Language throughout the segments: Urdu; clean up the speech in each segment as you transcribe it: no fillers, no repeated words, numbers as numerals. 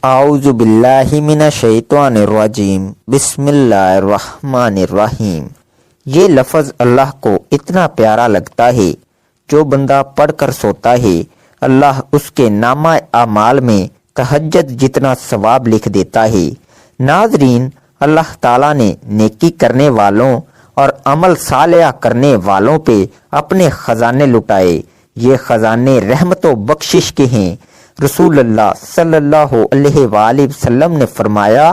اعوذ باللہ من الشیطان الرجیم بسم اللہ الرحمن الرحیم۔ یہ لفظ اللہ کو اتنا پیارا لگتا ہے، جو بندہ پڑھ کر سوتا ہے اللہ اس کے نامہ اعمال میں تہجد جتنا ثواب لکھ دیتا ہے۔ ناظرین، اللہ تعالیٰ نے نیکی کرنے والوں اور عمل صالح کرنے والوں پہ اپنے خزانے لٹائے۔ یہ خزانے رحمت و بخشش کے ہیں۔ رسول اللہ صلی اللہ علیہ وآلہ وسلم نے فرمایا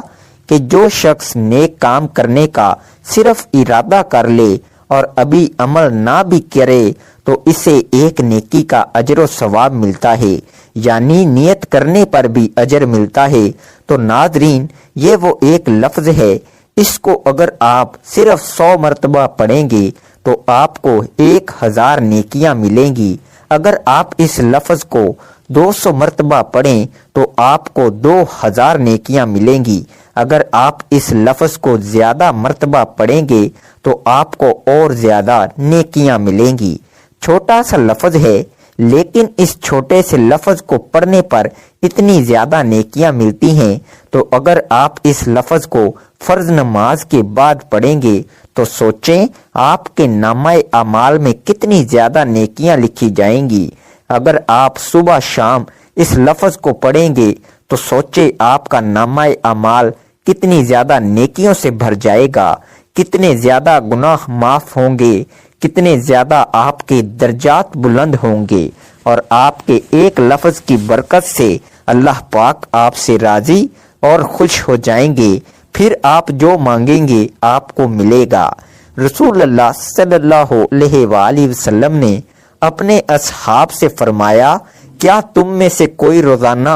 کہ جو شخص نیک کام کرنے کا صرف ارادہ کر لے اور ابھی عمل نہ بھی کرے تو اسے ایک نیکی کا اجر و ثواب ملتا ہے، یعنی نیت کرنے پر بھی اجر ملتا ہے۔ تو ناظرین، یہ وہ ایک لفظ ہے، اس کو اگر آپ صرف 100 مرتبہ پڑھیں گے تو آپ کو 1000 نیکیاں ملیں گی۔ اگر آپ اس لفظ کو 200 مرتبہ پڑھیں تو آپ کو 2000 نیکیاں ملیں گی۔ اگر آپ اس لفظ کو زیادہ مرتبہ پڑھیں گے تو آپ کو اور زیادہ نیکیاں ملیں گی۔ چھوٹا سا لفظ ہے، لیکن اس چھوٹے سے لفظ کو پڑھنے پر اتنی زیادہ نیکیاں ملتی ہیں۔ تو اگر آپ اس لفظ کو فرض نماز کے بعد پڑھیں گے تو سوچیں آپ کے نامہ اعمال میں کتنی زیادہ نیکیاں لکھی جائیں گی۔ اگر آپ صبح شام اس لفظ کو پڑھیں گے تو سوچے آپ کا نامہ اعمال کتنی زیادہ نیکیوں سے بھر جائے گا، کتنے زیادہ گناہ معاف ہوں گے، کتنے زیادہ آپ کے درجات بلند ہوں گے، اور آپ کے ایک لفظ کی برکت سے اللہ پاک آپ سے راضی اور خوش ہو جائیں گے۔ پھر آپ جو مانگیں گے آپ کو ملے گا۔ رسول اللہ صلی اللہ علیہ وآلہ وسلم نے اپنے اصحاب سے فرمایا، کیا تم میں سے کوئی روزانہ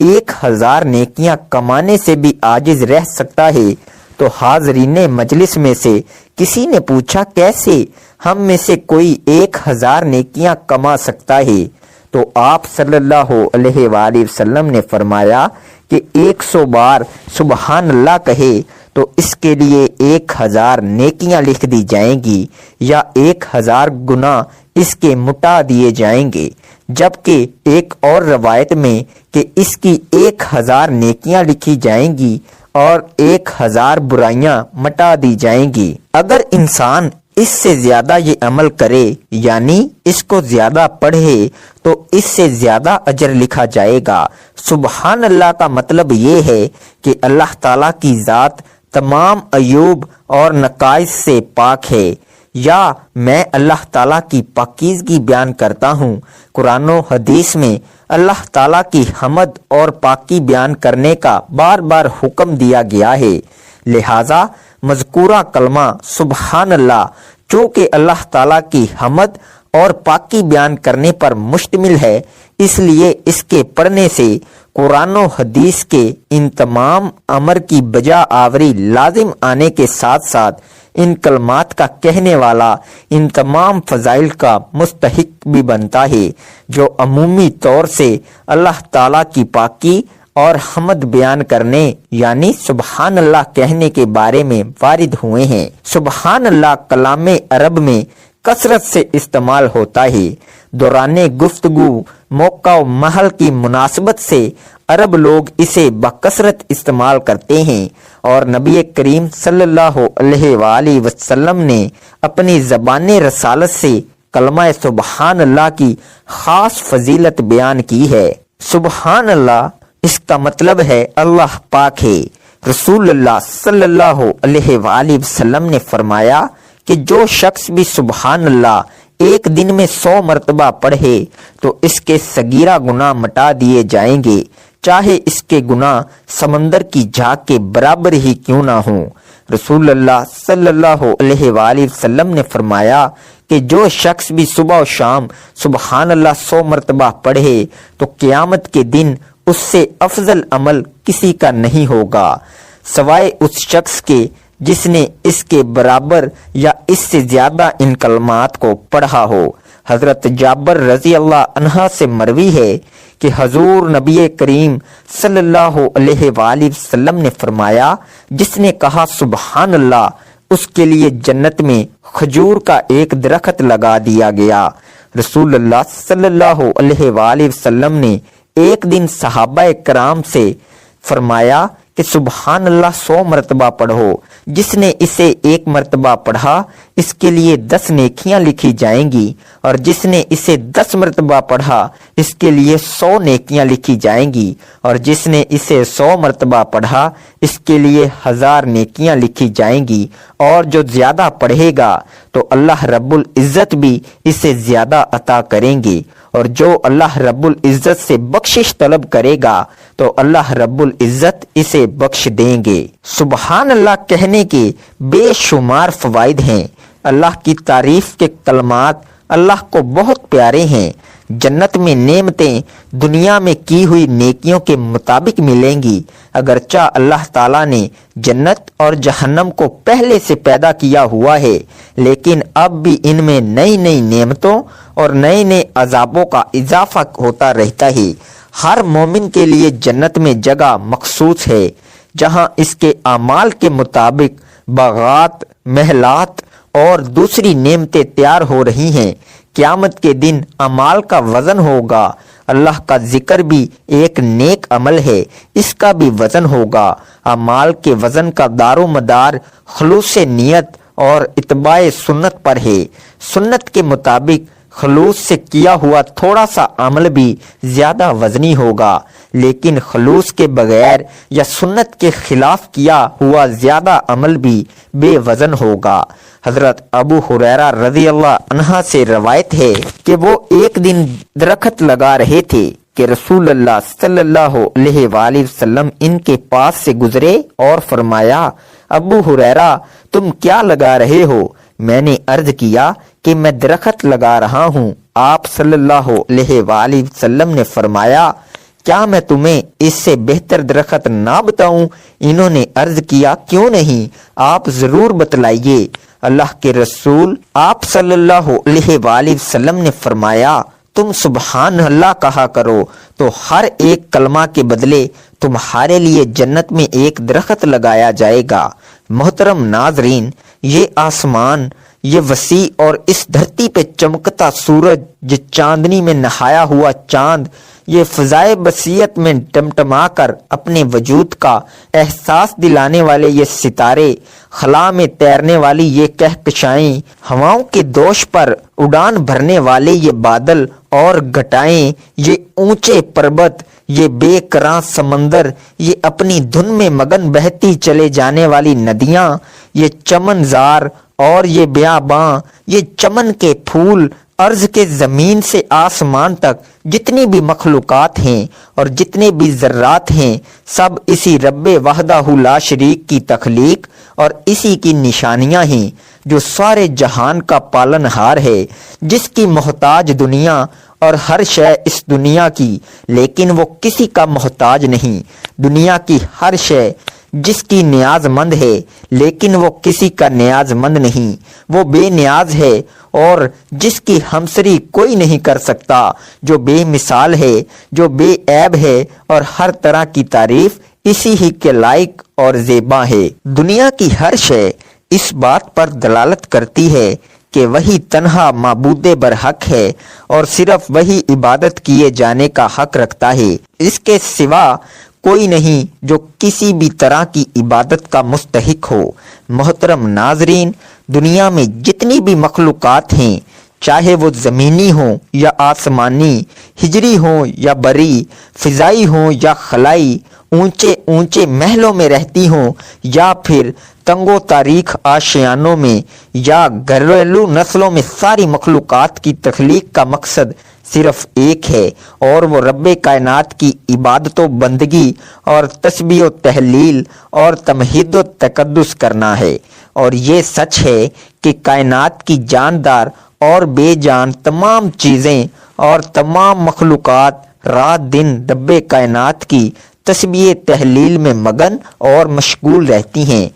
1000 نیکیاں کمانے سے بھی عاجز رہ سکتا ہے؟ تو حاضرین مجلس میں سے کسی نے پوچھا، کیسے ہم میں سے کوئی 1000 نیکیاں کما سکتا ہے؟ تو آپ صلی اللہ علیہ وآلہ وسلم نے فرمایا کہ 100 بار سبحان اللہ کہے تو اس کے لیے 1000 نیکیاں لکھ دی جائیں گی، یا 1000 گناہ اس کے مٹا دیے جائیں گے۔ جبکہ ایک اور روایت میں کہ اس کی 1000 نیکیاں لکھی جائیں گی اور 1000 برائیاں مٹا دی جائیں گی۔ اگر انسان اس سے زیادہ یہ عمل کرے، یعنی اس کو زیادہ پڑھے، تو اس سے زیادہ اجر لکھا جائے گا۔ سبحان اللہ کا مطلب یہ ہے کہ اللہ تعالیٰ کی ذات تمام عیوب اور نقائص سے پاک ہے، یا میں اللہ تعالیٰ کی پاکیزگی بیان کرتا ہوں۔ قرآن و حدیث میں اللہ تعالیٰ کی حمد اور پاکی بیان کرنے کا بار بار حکم دیا گیا ہے۔ لہٰذا مذکورہ کلمہ سبحان اللہ چونکہ اللہ تعالیٰ کی حمد اور پاکی بیان کرنے پر مشتمل ہے، اس لیے اس کے پڑھنے سے قرآن و حدیث کے ان تمام امر کی بجا آوری لازم آنے کے ساتھ ساتھ ان کلمات کا کہنے والا ان تمام فضائل کا مستحق بھی بنتا ہے، جو عمومی طور سے اللہ تعالیٰ کی پاکی اور حمد بیان کرنے یعنی سبحان اللہ کہنے کے بارے میں وارد ہوئے ہیں۔ سبحان اللہ کلام عرب میں کثرت سے استعمال ہوتا ہے۔ دوران گفتگو، موقع و محل کی مناسبت سے عرب لوگ اسے بکثرت استعمال کرتے ہیں، اور نبی کریم صلی اللہ علیہ وآلہ وسلم نے اپنی زبان رسالت سے کلمہ سبحان اللہ کی خاص فضیلت بیان کی ہے۔ سبحان اللہ اس کا مطلب ہے اللہ پاک ہے۔ رسول اللہ صلی اللہ علیہ وآلہ وسلم نے فرمایا کہ جو شخص بھی سبحان اللہ ایک دن میں 100 مرتبہ پڑھے تو اس کے صغیرہ گناہ مٹا دیے جائیں گے، چاہے اس کے گناہ سمندر کی جھاگ کے برابر ہی کیوں نہ ہوں۔ رسول اللہ صلی اللہ علیہ وآلہ وسلم نے فرمایا کہ جو شخص بھی صبح و شام سبحان اللہ 100 مرتبہ پڑھے تو قیامت کے دن اس سے افضل عمل کسی کا نہیں ہوگا، سوائے اس شخص کے جس نے اس کے برابر یا اس سے زیادہ ان کلمات کو پڑھا ہو۔ حضرت جابر رضی اللہ عنہ سے مروی ہے کہ حضور نبی کریم صلی اللہ علیہ وآلہ وسلم نے فرمایا، جس نے کہا سبحان اللہ اس کے لیے جنت میں کھجور کا ایک درخت لگا دیا گیا۔ رسول اللہ صلی اللہ علیہ وآلہ وسلم نے ایک دن صحابہ کرام سے فرمایا کہ سبحان اللہ 100 مرتبہ پڑھو، جس نے اسے 1 مرتبہ پڑھا اس کے لیے 10 نیکیاں لکھی جائیں گی، اور جس نے اسے 10 مرتبہ پڑھا اس کے لیے 100 نیکیاں لکھی جائیں گی، اور جس نے اسے 100 مرتبہ پڑھا اس کے لیے 1000 نیکیاں لکھی جائیں گی، اور جو زیادہ پڑھے گا تو اللہ رب العزت بھی اسے زیادہ عطا کریں گے، اور جو اللہ رب العزت سے بخشش طلب کرے گا تو اللہ رب العزت اسے بخش دیں گے۔ سبحان اللہ کہنے کے بے شمار فوائد ہیں۔ اللہ کی تعریف کے کلمات اللہ کو بہت پیارے ہیں۔ جنت میں نعمتیں دنیا میں کی ہوئی نیکیوں کے مطابق ملیں گی، اگرچہ اللہ تعالیٰ نے جنت اور جہنم کو پہلے سے پیدا کیا ہوا ہے، لیکن اب بھی ان میں نئی نئی نعمتوں اور نئے نئے عذابوں کا اضافہ ہوتا رہتا ہے۔ ہر مومن کے لیے جنت میں جگہ مخصوص ہے، جہاں اس کے اعمال کے مطابق باغات، محلات اور دوسری نعمتیں تیار ہو رہی ہیں۔ قیامت کے دن اعمال کا وزن ہوگا۔ اللہ کا ذکر بھی ایک نیک عمل ہے، اس کا بھی وزن ہوگا۔ اعمال کے وزن کا دار و مدار خلوص نیت اور اتباع سنت پر ہے۔ سنت کے مطابق خلوص سے کیا ہوا تھوڑا سا عمل بھی زیادہ وزنی ہوگا، لیکن خلوص کے بغیر یا سنت کے خلاف کیا ہوا زیادہ عمل بھی بے وزن ہوگا۔ حضرت ابو ہریرہ رضی اللہ عنہ سے روایت ہے کہ وہ ایک دن درخت لگا رہے تھے کہ رسول اللہ صلی اللہ علیہ وآلہ وسلم ان کے پاس سے گزرے اور فرمایا، ابو ہریرہ تم کیا لگا رہے ہو؟ میں نے عرض کیا کہ میں درخت لگا رہا ہوں۔ آپ صلی اللہ علیہ وآلہ وسلم نے فرمایا، کیا میں تمہیں اس سے بہتر درخت نہ بتاؤں؟ انہوں نے عرض کیا، کیوں نہیں، آپ ضرور بتلائیے۔ اللہ کے رسول آپ صلی اللہ علیہ وآلہ وسلم نے فرمایا، تم سبحان اللہ کہا کرو تو ہر ایک کلمہ کے بدلے تمہارے لیے جنت میں ایک درخت لگایا جائے گا۔ محترم ناظرین، یہ آسمان، یہ وسیع اور اس دھرتی پہ چمکتا سورج، یہ چاندنی میں نہایا ہوا چاند، یہ فضائے بصیرت میں ٹمٹما کر اپنے وجود کا احساس دلانے والے یہ ستارے، خلا میں تیرنے والی یہ کہکشائیں، ہواؤں کے دوش پر اڑان بھرنے والے یہ بادل اور گھٹائیں، یہ اونچے پربت، یہ بے کراں سمندر، یہ اپنی دھن میں مگن بہتی چلے جانے والی ندیاں، یہ چمن زار اور یہ بیاباں، یہ چمن کے پھول، عرض کے زمین سے آسمان تک جتنی بھی مخلوقات ہیں اور جتنے بھی ذرات ہیں، سب اسی رب وحدہ لا شریک کی تخلیق اور اسی کی نشانیاں ہیں، جو سارے جہان کا پالن ہار ہے، جس کی محتاج دنیا اور ہر شے اس دنیا کی، لیکن وہ کسی کا محتاج نہیں۔ دنیا کی ہر شے جس کی نیاز مند ہے، لیکن وہ کسی کا نیاز مند نہیں، وہ بے نیاز ہے اور جس کی ہمسری کوئی نہیں کر سکتا، جو بے مثال ہے، جو بے عیب ہے اور ہر طرح کی تعریف اسی ہی کے لائق اور زیبا ہے۔ دنیا کی ہر شے اس بات پر دلالت کرتی ہے کہ وہی تنہا معبود برحق ہے اور صرف وہی عبادت کیے جانے کا حق رکھتا ہے، اس کے سوا کوئی نہیں جو کسی بھی طرح کی عبادت کا مستحق ہو۔ محترم ناظرین، دنیا میں جتنی بھی مخلوقات ہیں، چاہے وہ زمینی ہوں یا آسمانی، ہجری ہوں یا بری، فضائی ہوں یا خلائی، اونچے اونچے محلوں میں رہتی ہوں یا پھر تنگ و تاریخ آشیانوں میں یا گھریلو نسلوں میں، ساری مخلوقات کی تخلیق کا مقصد صرف ایک ہے، اور وہ رب کائنات کی عبادت و بندگی اور تسبیح و تحلیل اور تمہید و تقدس کرنا ہے۔ اور یہ سچ ہے کہ کائنات کی جاندار اور بے جان تمام چیزیں اور تمام مخلوقات رات دن رب کائنات کی تسبیح تحلیل میں مگن اور مشغول رہتی ہیں۔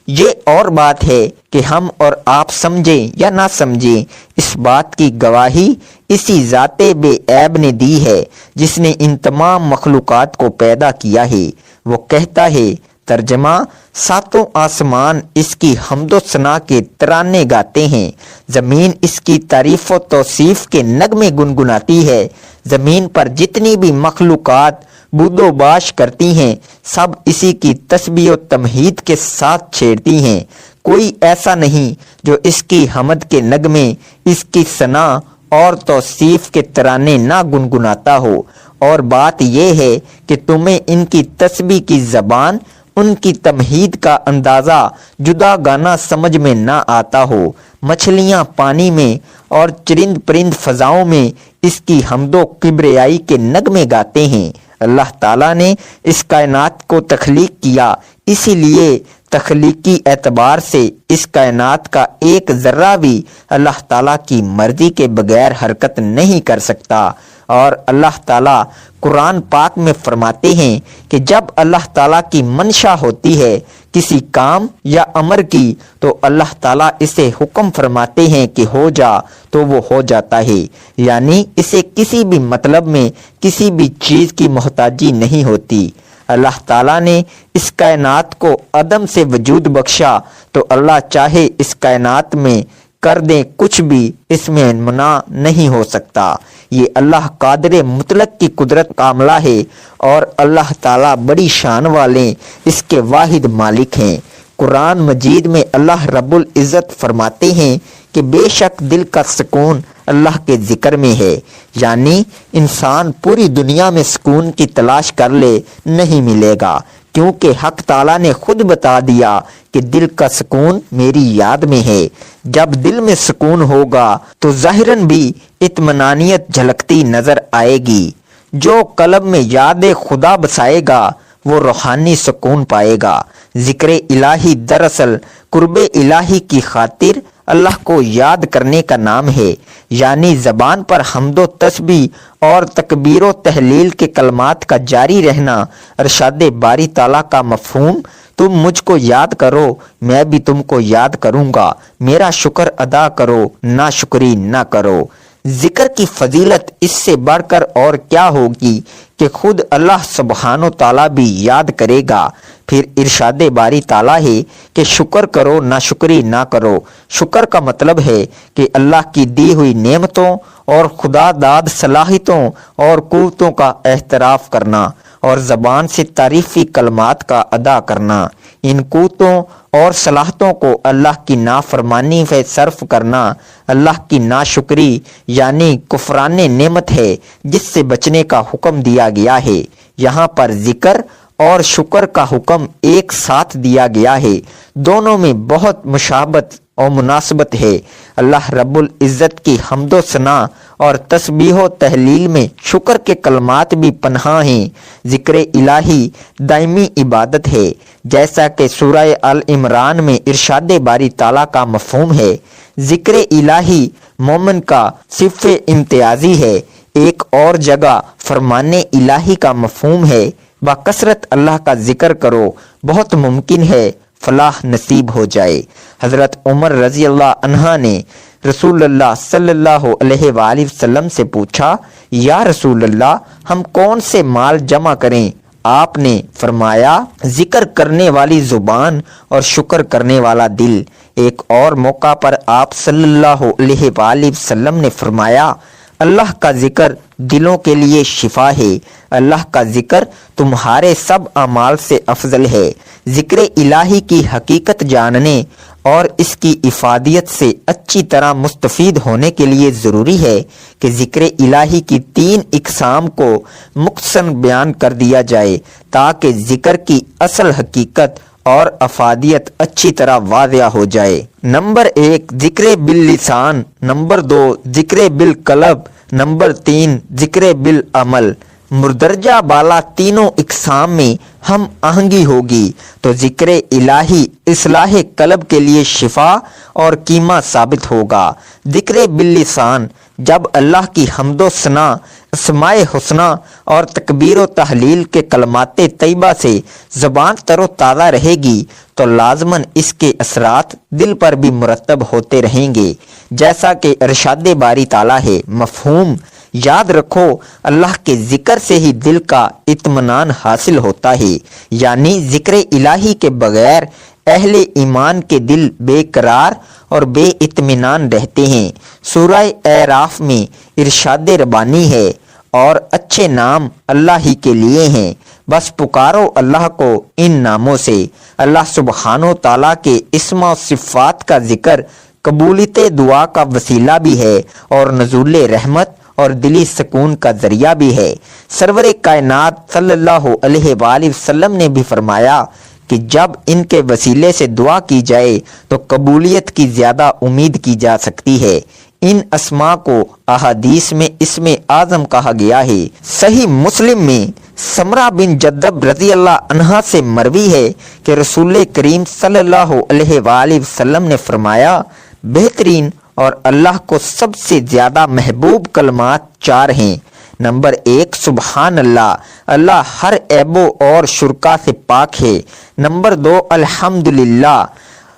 یہ اور بات ہے کہ ہم اور آپ سمجھیں یا نہ سمجھیں، اس بات کی گواہی اسی ذات بے عیب نے دی ہے جس نے ان تمام مخلوقات کو پیدا کیا ہے۔ وہ کہتا ہے، ترجمہ: ساتوں آسمان اس کی حمد و ثنا کے ترانے گاتے ہیں، زمین اس کی تعریف و توصیف کے نغمے گنگناتی ہے۔ زمین پر جتنی بھی مخلوقات بود و باش کرتی ہیں، سب اسی کی تسبیح و تمہید کے ساتھ چھیڑتی ہیں۔ کوئی ایسا نہیں جو اس کی حمد کے نغمے، اس کی ثنا اور توصیف کے ترانے نہ گنگناتا ہو۔ اور بات یہ ہے کہ تمہیں ان کی تسبیح کی زبان، ان کی تمہید کا اندازہ جدا گانا سمجھ میں نہ آتا ہو۔ مچھلیاں پانی میں اور چرند پرند فضاؤں میں اس کی حمد و کبریائی کے نغمے گاتے ہیں۔ اللہ تعالیٰ نے اس کائنات کو تخلیق کیا، اسی لیے تخلیقی اعتبار سے اس کائنات کا ایک ذرہ بھی اللہ تعالیٰ کی مرضی کے بغیر حرکت نہیں کر سکتا۔ اور اللہ تعالیٰ قرآن پاک میں فرماتے ہیں کہ جب اللہ تعالیٰ کی منشا ہوتی ہے کسی کام یا امر کی، تو اللہ تعالیٰ اسے حکم فرماتے ہیں کہ ہو جا، تو وہ ہو جاتا ہے۔ یعنی اسے کسی بھی مطلب میں کسی بھی چیز کی محتاجی نہیں ہوتی۔ اللہ تعالیٰ نے اس کائنات کو عدم سے وجود بخشا، تو اللہ چاہے اس کائنات میں کر دیں کچھ بھی، اس میں منع نہیں ہو سکتا۔ یہ اللہ قادر مطلق کی قدرت کا عملہ ہے، اور اللہ تعالیٰ بڑی شان والے اس کے واحد مالک ہیں۔ قرآن مجید میں اللہ رب العزت فرماتے ہیں کہ بے شک دل کا سکون اللہ کے ذکر میں ہے، یعنی انسان پوری دنیا میں سکون کی تلاش کر لے نہیں ملے گا، کیونکہ حق تعالیٰ نے خود بتا دیا کہ دل کا سکون میری یاد میں ہے۔ جب دل میں سکون ہوگا تو ظاہراً بھی اطمینانیت جھلکتی نظر آئے گی۔ جو قلب میں یاد خدا بسائے گا وہ روحانی سکون پائے گا۔ ذکر الہی دراصل قرب الہی کی خاطر اللہ کو یاد کرنے کا نام ہے، یعنی زبان پر حمد و تسبیح اور تکبیر و تحلیل کے کلمات کا جاری رہنا۔ ارشاد باری تعالیٰ کا مفہوم: تم مجھ کو یاد کرو، میں بھی تم کو یاد کروں گا، میرا شکر ادا کرو، ناشکری نہ کرو۔ ذکر کی فضیلت اس سے بڑھ کر اور کیا ہوگی کہ خود اللہ سبحانہ و تعالیٰ بھی یاد کرے گا۔ پھر ارشاد باری تعالیٰ ہے کہ شکر کرو، ناشکری نہ کرو۔ شکر کا مطلب ہے کہ اللہ کی دی ہوئی نعمتوں اور خدا داد صلاحیتوں اور قوتوں کا اعتراف کرنا، اور زبان سے تعریفی کلمات کا ادا کرنا۔ ان قوتوں اور صلاحیتوں کو اللہ کی نافرمانی سے صرف کرنا اللہ کی ناشکری یعنی کفران نعمت ہے، جس سے بچنے کا حکم دیا گیا ہے۔ یہاں پر ذکر اور شکر کا حکم ایک ساتھ دیا گیا ہے، دونوں میں بہت مشابہت اور مناسبت ہے۔ اللہ رب العزت کی حمد و ثنا اور تسبیح و تحلیل میں شکر کے کلمات بھی پنہاں ہیں۔ ذکر الہی دائمی عبادت ہے، جیسا کہ سورہ آل عمران میں ارشاد باری تعالیٰ کا مفہوم ہے۔ ذکر الہی مومن کا صف امتیازی ہے۔ ایک اور جگہ فرمان الہی کا مفہوم ہے: بکثرت اللہ کا ذکر کرو، بہت ممکن ہے فلاح نصیب ہو جائے۔ حضرت عمر رضی اللہ عنہ نے رسول اللہ صلی اللہ علیہ وآلہ وسلم سے پوچھا، یا رسول اللہ، ہم کون سے مال جمع کریں؟ آپ نے فرمایا، ذکر کرنے والی زبان اور شکر کرنے والا دل۔ ایک اور موقع پر آپ صلی اللہ علیہ وآلہ وسلم نے فرمایا، اللہ کا ذکر دلوں کے لیے شفا ہے، اللہ کا ذکر تمہارے سب اعمال سے افضل ہے۔ ذکر الہی کی حقیقت جاننے اور اس کی افادیت سے اچھی طرح مستفید ہونے کے لیے ضروری ہے کہ ذکر الہی کی 3 اقسام کو مختصراً بیان کر دیا جائے، تاکہ ذکر کی اصل حقیقت اور افادیت اچھی طرح واضح ہو جائے۔ نمبر 1 ذکر باللسان، نمبر 2 ذکر بالقلب، نمبر 3 ذکر بالعمل۔ مردرجہ بالا تینوں اقسام میں ہم آہنگی ہوگی تو ذکر الہی اصلاح قلب کے لیے شفا اور کیما ثابت ہوگا۔ ذکر باللسان، جب اللہ کی حمد و ثنا، اسماء حسنہ اور تکبیر و تحلیل کے کلمات طیبہ سے زبان تر و تازہ رہے گی تو لازماً اس کے اثرات دل پر بھی مرتب ہوتے رہیں گے، جیسا کہ ارشاد باری تعالیٰ ہے۔ مفہوم: یاد رکھو اللہ کے ذکر سے ہی دل کا اطمینان حاصل ہوتا ہے، یعنی ذکر الہی کے بغیر اہل ایمان کے دل بے قرار اور بے اطمینان رہتے ہیں۔ سورہ اعراف میں ارشاد ربانی ہے، اور اچھے نام اللہ ہی کے لیے ہیں، بس پکارو اللہ کو ان ناموں سے۔ اللہ سبحانہ و تعالیٰ کے اسما و صفات کا ذکر قبولیت دعا کا وسیلہ بھی ہے اور نزول رحمت اور دلی سکون کا ذریعہ بھی ہے۔ سرور کائنات صلی اللہ علیہ وآلہ وسلم نے بھی فرمایا کہ جب ان کے وسیلے سے دعا کی جائے تو قبولیت کی زیادہ امید کی جا سکتی ہے۔ ان اسماء کو احادیث میں اسم اعظم کہا گیا ہے۔ صحیح مسلم میں سمرہ بن جدب رضی اللہ عنہا سے مروی ہے کہ رسول کریم صلی اللہ علیہ وآلہ وسلم نے فرمایا، بہترین اور اللہ کو سب سے زیادہ محبوب کلمات 4 ہیں۔ نمبر 1 سبحان اللہ، اللہ ہر عیب اور شرکا سے پاک ہے۔ نمبر 2 الحمدللہ،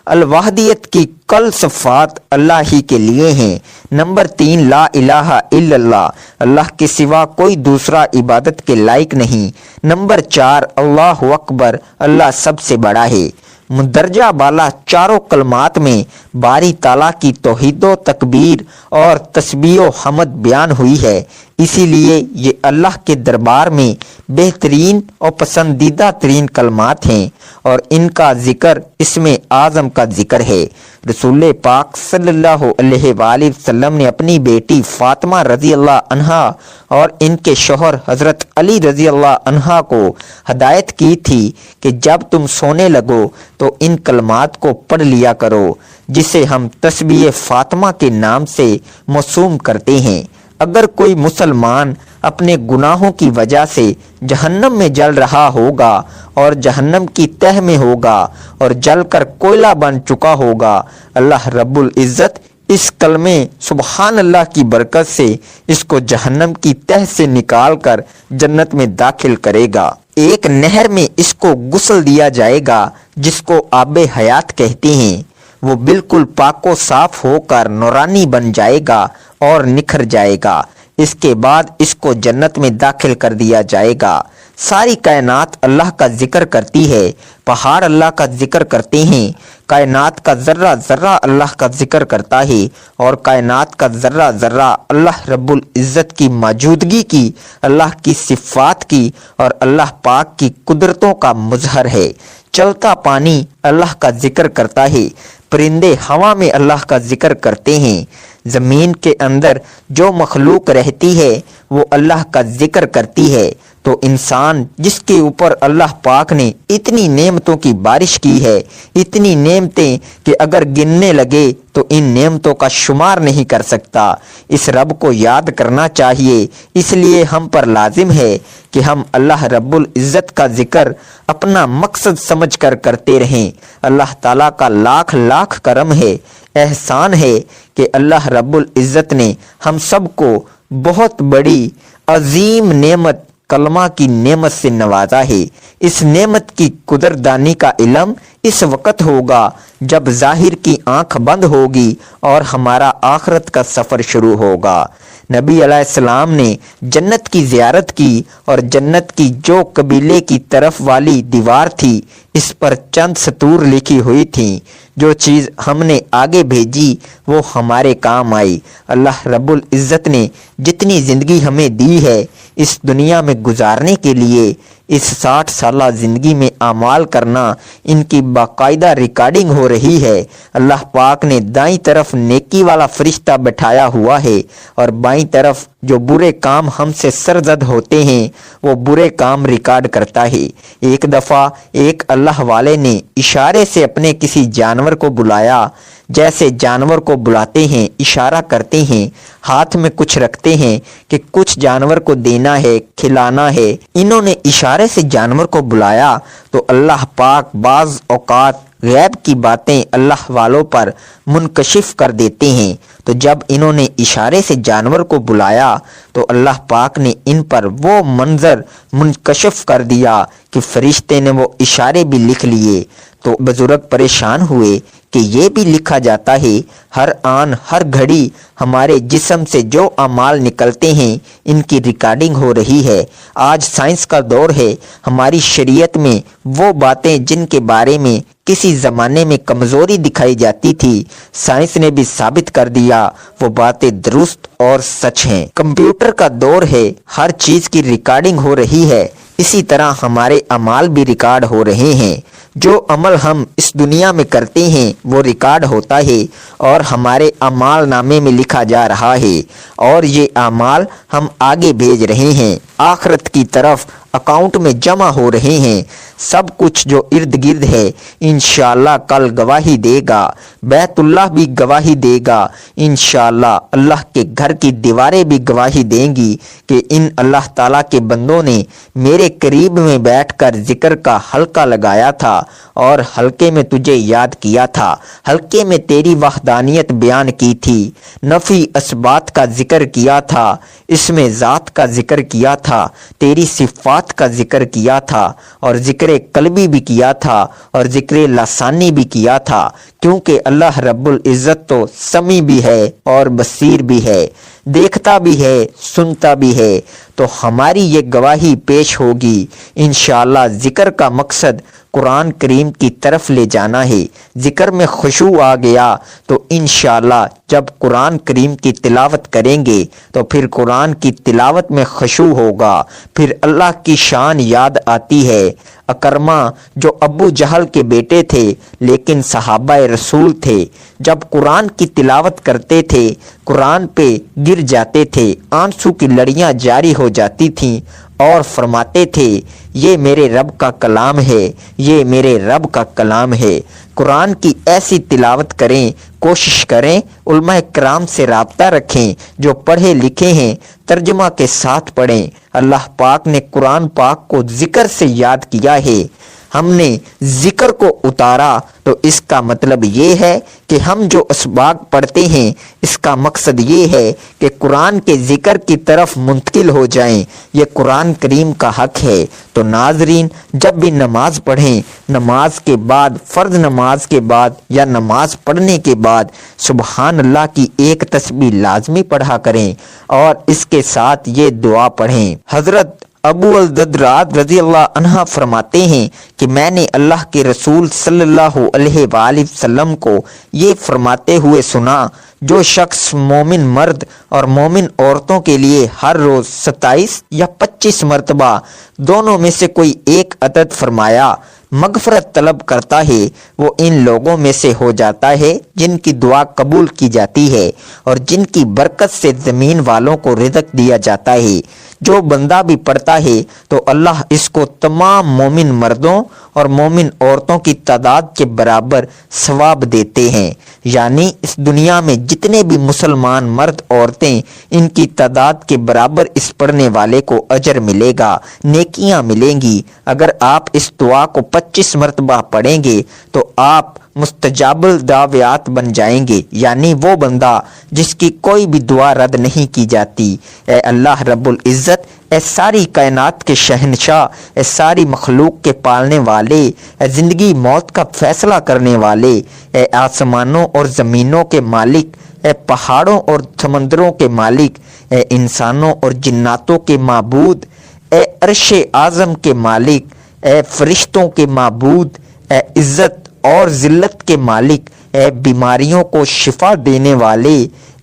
الوحدیت کی کل صفات اللہ ہی کے لیے ہیں۔ نمبر 3 لا الہ الا اللہ، اللہ کے سوا کوئی دوسرا عبادت کے لائق نہیں۔ نمبر 4 اللہ اکبر، اللہ سب سے بڑا ہے۔ مندرجہ بالا چاروں کلمات میں باری تعالیٰ کی توحید و تکبیر اور تسبیح و حمد بیان ہوئی ہے، اسی لیے یہ اللہ کے دربار میں بہترین اور پسندیدہ ترین کلمات ہیں اور ان کا ذکر اسم اعظم کا ذکر ہے۔ رسول پاک صلی اللہ علیہ وآلہ وسلم نے اپنی بیٹی فاطمہ رضی اللہ عنہا اور ان کے شوہر حضرت علی رضی اللہ عنہا کو ہدایت کی تھی کہ جب تم سونے لگو تو ان کلمات کو پڑھ لیا کرو، جسے ہم تسبیح فاطمہ کے نام سے موسوم کرتے ہیں۔ اگر کوئی مسلمان اپنے گناہوں کی وجہ سے جہنم میں جل رہا ہوگا اور جہنم کی تہ میں ہوگا اور جل کر کوئلہ بن چکا ہوگا، اللہ رب العزت اس کلمے سبحان اللہ کی برکت سے اس کو جہنم کی تہ سے نکال کر جنت میں داخل کرے گا۔ ایک نہر میں اس کو غسل دیا جائے گا جس کو آب حیات کہتے ہیں، وہ بالکل پاک و صاف ہو کر نورانی بن جائے گا اور نکھر جائے گا۔ اس کے بعد اس کو جنت میں داخل کر دیا جائے گا۔ ساری کائنات اللہ کا ذکر کرتی ہے، پہاڑ اللہ کا ذکر کرتے ہیں، کائنات کا ذرہ ذرہ اللہ کا ذکر کرتا ہے اور کائنات کا ذرہ ذرہ اللہ رب العزت کی موجودگی کی، اللہ کی صفات کی اور اللہ پاک کی قدرتوں کا مظہر ہے۔ چلتا پانی اللہ کا ذکر کرتا ہے، پرندے ہوا میں اللہ کا ذکر کرتے ہیں، زمین کے اندر جو مخلوق رہتی ہے وہ اللہ کا ذکر کرتی ہے۔ تو انسان جس کے اوپر اللہ پاک نے اتنی نعمتوں کی بارش کی ہے، اتنی نعمتیں کہ اگر گننے لگے تو ان نعمتوں کا شمار نہیں کر سکتا، اس رب کو یاد کرنا چاہیے۔ اس لیے ہم پر لازم ہے کہ ہم اللہ رب العزت کا ذکر اپنا مقصد سمجھ کر کرتے رہیں۔ اللہ تعالیٰ کا لاکھ لاکھ کرم ہے، احسان ہے کہ اللہ رب العزت نے ہم سب کو بہت بڑی عظیم نعمت کلمہ کی نعمت سے نوازا ہے۔ اس نعمت کی قدردانی کا علم اس وقت ہوگا جب ظاہر کی آنکھ بند ہوگی اور ہمارا آخرت کا سفر شروع ہوگا۔ نبی علیہ السلام نے جنت کی زیارت کی اور جنت کی جو قبیلے کی طرف والی دیوار تھی اس پر چند سطور لکھی ہوئی تھیں، جو چیز ہم نے آگے بھیجی وہ ہمارے کام آئی۔ اللہ رب العزت نے جتنی زندگی ہمیں دی ہے اس دنیا میں گزارنے کے لیے، اس 60 سالہ زندگی میں اعمال کرنا، ان کی باقاعدہ ریکارڈنگ ہو رہی ہے۔ اللہ پاک نے دائیں طرف نیکی والا فرشتہ بٹھایا ہوا ہے اور بائیں طرف جو برے کام ہم سے سرزد ہوتے ہیں وہ برے کام ریکارڈ کرتا ہے۔ ایک دفعہ ایک اللہ والے نے اشارے سے اپنے کسی جانور کو بلایا، جیسے جانور کو بلاتے ہیں، اشارہ کرتے ہیں، ہاتھ میں کچھ رکھتے ہیں کہ کچھ جانور کو دینا ہے، کھلانا ہے۔ انہوں نے اشارے سے جانور کو بلایا تو اللہ پاک بعض اوقات غیب کی باتیں اللہ والوں پر منکشف کر دیتے ہیں۔ تو جب انہوں نے اشارے سے جانور کو بلایا تو اللہ پاک نے ان پر وہ منظر منکشف کر دیا کہ فرشتے نے وہ اشارے بھی لکھ لیے۔ تو بزرگ پریشان ہوئے کہ یہ بھی لکھا جاتا ہے ہر آن ہر گھڑی ہمارے جسم سے جو اعمال نکلتے ہیں ان کی ریکارڈنگ ہو رہی ہے۔ آج سائنس کا دور ہے، ہماری شریعت میں وہ باتیں جن کے بارے میں کسی زمانے میں کمزوری دکھائی جاتی تھی، سائنس نے بھی ثابت کر دیا وہ باتیں درست اور سچ ہیں۔ کمپیوٹر کا دور ہے، ہر چیز کی ریکارڈنگ ہو رہی ہے، اسی طرح ہمارے اعمال بھی ریکارڈ ہو رہے ہیں۔ جو عمل ہم اس دنیا میں کرتے ہیں وہ ریکارڈ ہوتا ہے اور ہمارے اعمال نامے میں لکھا جا رہا ہے، اور یہ اعمال ہم آگے بھیج رہے ہیں، آخرت کی طرف اکاؤنٹ میں جمع ہو رہے ہیں۔ سب کچھ جو ارد گرد ہے انشاءاللہ کل گواہی دے گا، بیت اللہ بھی گواہی دے گا، انشاءاللہ اللہ کے گھر کی دیواریں بھی گواہی دیں گی کہ ان اللہ تعالیٰ کے بندوں نے میرے قریب میں بیٹھ کر ذکر کا حلقہ لگایا تھا اور حلقے میں تجھے یاد کیا تھا، حلقے میں تیری وحدانیت بیان کی تھی، نفی اثبات کا ذکر کیا تھا، اس میں ذات کا ذکر کیا تھا، تیری صفات کا ذکر کیا تھا، اور ذکر قلبی بھی کیا تھا اور ذکر لسانی بھی کیا تھا، کیونکہ اللہ رب العزت تو سمیع بھی ہے اور بصیر بھی ہے، دیکھتا بھی ہے، سنتا بھی ہے۔ تو ہماری یہ گواہی پیش ہوگی انشاءاللہ۔ ذکر کا مقصد قرآن کریم کی طرف لے جانا ہے۔ ذکر میں خشوع آ گیا تو انشاءاللہ جب قرآن کریم کی تلاوت کریں گے تو پھر قرآن کی تلاوت میں خشوع ہوگا، پھر اللہ کی شان یاد آتی ہے۔ اکرمہ جو ابو جہل کے بیٹے تھے لیکن صحابہ رسول تھے، جب قرآن کی تلاوت کرتے تھے قرآن پہ گر جاتے تھے، آنسو کی لڑیاں جاری ہو جاتی تھیں اور فرماتے تھے یہ میرے رب کا کلام ہے، یہ میرے رب کا کلام ہے۔ قرآن کی ایسی تلاوت کریں، کوشش کریں علماء کرام سے رابطہ رکھیں، جو پڑھے لکھے ہیں ترجمہ کے ساتھ پڑھیں۔ اللہ پاک نے قرآن پاک کو ذکر سے یاد کیا ہے، ہم نے ذکر کو اتارا تو اس کا مطلب یہ ہے کہ ہم جو اسباق پڑھتے ہیں اس کا مقصد یہ ہے کہ قرآن کے ذکر کی طرف منتقل ہو جائیں، یہ قرآن کریم کا حق ہے۔ تو ناظرین، جب بھی نماز پڑھیں، نماز کے بعد، فرض نماز کے بعد یا نماز پڑھنے کے بعد سبحان اللہ کی ایک تسبیح لازمی پڑھا کریں اور اس کے ساتھ یہ دعا پڑھیں۔ حضرت ابو الدرداء رضی اللہ عنہ فرماتے ہیں کہ میں نے اللہ کے رسول صلی اللہ علیہ وآلہ وسلم کو یہ فرماتے ہوئے سنا، جو شخص مومن مرد اور مومن عورتوں کے لیے ہر روز 27 یا 25 مرتبہ دونوں میں سے کوئی ایک عدد فرمایا مغفرت طلب کرتا ہے، وہ ان لوگوں میں سے ہو جاتا ہے جن کی دعا قبول کی جاتی ہے اور جن کی برکت سے زمین والوں کو رزق دیا جاتا ہے۔ جو بندہ بھی پڑھتا ہے تو اللہ اس کو تمام مومن مردوں اور مومن عورتوں کی تعداد کے برابر ثواب دیتے ہیں، یعنی اس دنیا میں جتنے بھی مسلمان مرد عورتیں ان کی تعداد کے برابر اس پڑھنے والے کو اجر ملے گا، نیکیاں ملیں گی۔ اگر آپ اس دعا کو 25 مرتبہ پڑھیں گے تو آپ مستجاب الدعوات بن جائیں گے، یعنی وہ بندہ جس کی کوئی بھی دعا رد نہیں کی جاتی۔ اے اللہ رب العزت، اے ساری کائنات کے شہنشاہ، اے ساری مخلوق کے پالنے والے، اے زندگی موت کا فیصلہ کرنے والے، اے آسمانوں اور زمینوں کے مالک، اے پہاڑوں اور سمندروں کے مالک، اے انسانوں اور جناتوں کے معبود، اے عرش اعظم کے مالک، اے فرشتوں کے معبود، اے عزت اور ذلت کے مالک، اے بیماریوں کو شفا دینے والے،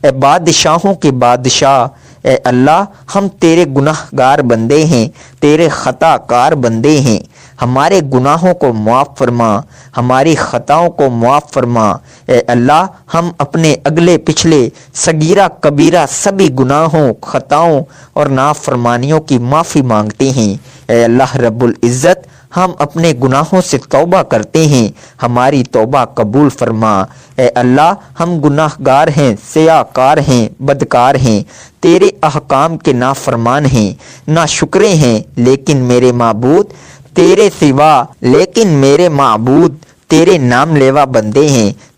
اے بادشاہوں کے بادشاہ، اے اللہ ہم تیرے گناہ گار بندے ہیں، تیرے خطا کار بندے ہیں، ہمارے گناہوں کو معاف فرما، ہماری خطاؤں کو معاف فرما۔ اے اللہ ہم اپنے اگلے پچھلے صغیرہ کبیرہ سبھی گناہوں، خطاؤں اور نافرمانیوں کی معافی مانگتے ہیں۔ اے اللہ رب العزت، ہم اپنے گناہوں سے توبہ کرتے ہیں، ہماری توبہ قبول فرما۔ اے اللہ ہم گناہ گار ہیں، سیاہ کار ہیں، بدکار ہیں، تیرے احکام کے نافرمان ہیں، ناشکرے ہیں، لیکن میرے معبود تیرے سوا، لیکن میرے معبود تیرے نام لیوا بندے ہیں،